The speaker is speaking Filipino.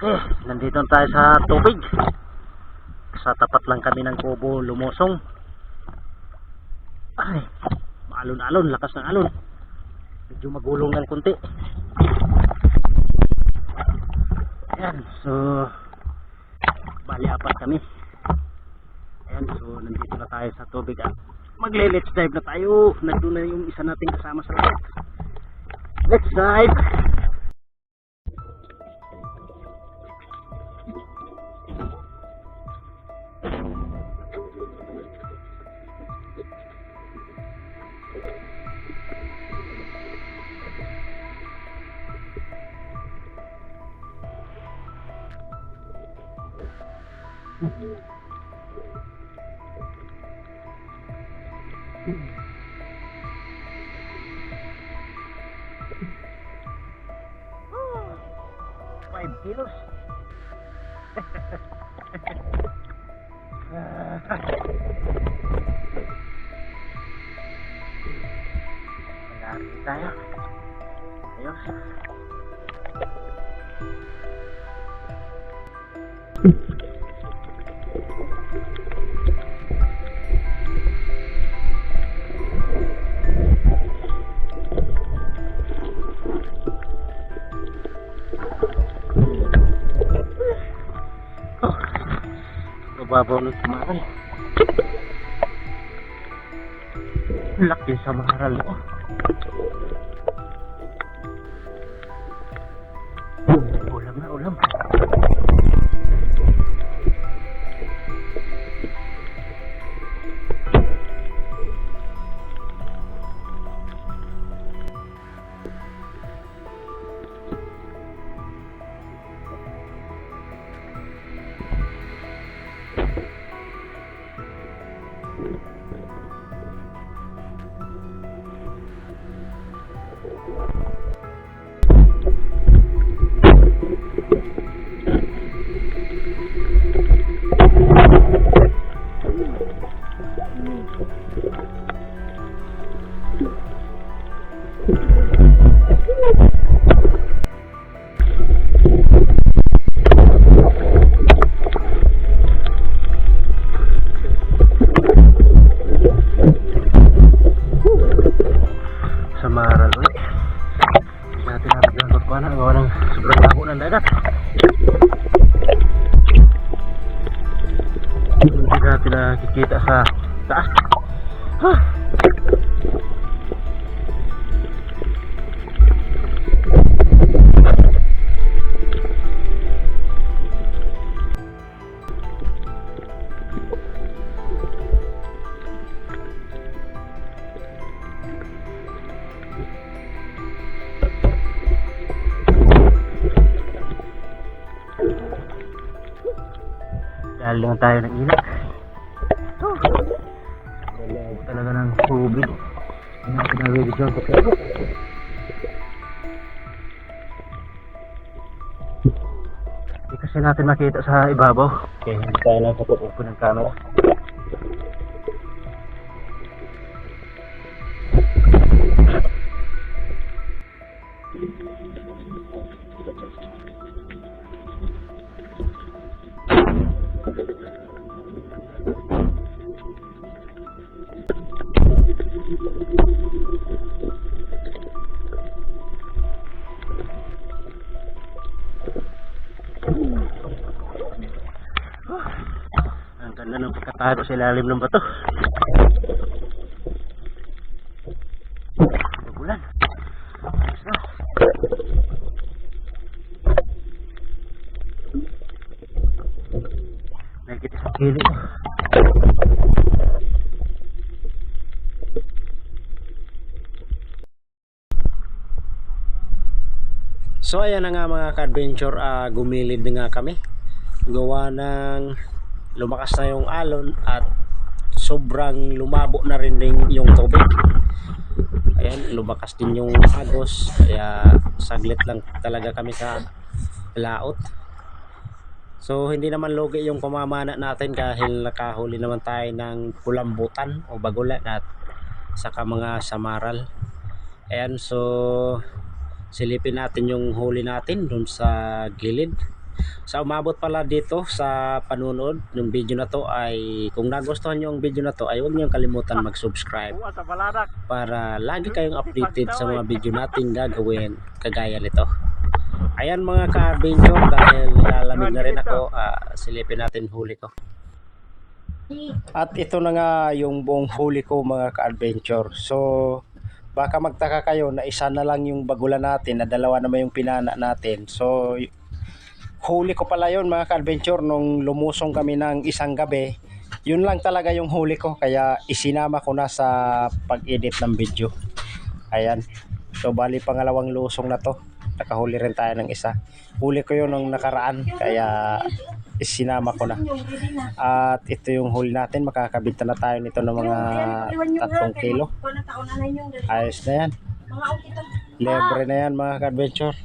Okay, nandito tayo sa tubig. Sa tapat lang kami ng kubo lumusong. Ay, maalon-alon, lakas ng alon. Medyo magulong ng kunti. Ayan, so bali apat kami. Ayan, so nandito na tayo sa tubig at magle-let's dive na tayo. Nandun na yung isa nating kasama sa lahat. Let's dive! Oh, 5 kilos. Malapit tayo. Ayos. Babaw ng samaral. Laki sa samaral ko. Ulam na ulam. Samaral ulit. Natin natin ang pagkuhan ang gawa ng sobrang labo ng dagat. Hindi natin nakikita sa taas. Dahil lang tayo ng inak. Dalaw talaga ng tubig. Hindi natin nalilid dyan sa kaya. Hindi kasi natin makita sa ibabaw. Okay, hindi tayo nakapag-open ng camera. Ang ganda ng pagkatago sa ilalim ng bato. Magulan. Ayos na. Nakikita sa kili. So ayan na nga mga ka-adventure, gumilid na nga kami. Gawa ng lumakas na yung alon at sobrang lumabo na rin din yung tubig. Ayan, lumakas din yung agos, kaya saglit lang talaga kami sa laot. So hindi naman lugi yung pamamana natin dahil nakahuli naman tayo ng kulambutan o bagulan at saka mga samaral. Ayan, so silipin natin yung huli natin dun sa gilid. Sa umabot pala dito sa panunod ng video na to ay kung nagustuhan nyo ang video na to ay huwag nyo kalimutan mag-subscribe para lagi kayong updated sa mga video natin gagawin kagaya nito. Ayan mga ka-adventure, dahil nilalamig na rin ako, silipin natin huli ko. At ito na nga yung buong huli ko mga ka-adventure. So baka magtaka kayo na isa na lang yung bagulan natin, na dalawa naman yung pinana natin. So huli ko pala yun mga ka-adventure nung lumusong kami ng isang gabi. Yun lang talaga yung huli ko, kaya isinama ko na sa pag-edit ng video. Ayan, so bali pangalawang lusong na to, nakahuli rin tayo ng isa. Huli ko yun nung nakaraan, kaya isinama ko na. At ito yung huli natin, makakabita na tayo nito ng mga 3 kilo. Ayos na yan, libre na yan mga ka-adventure.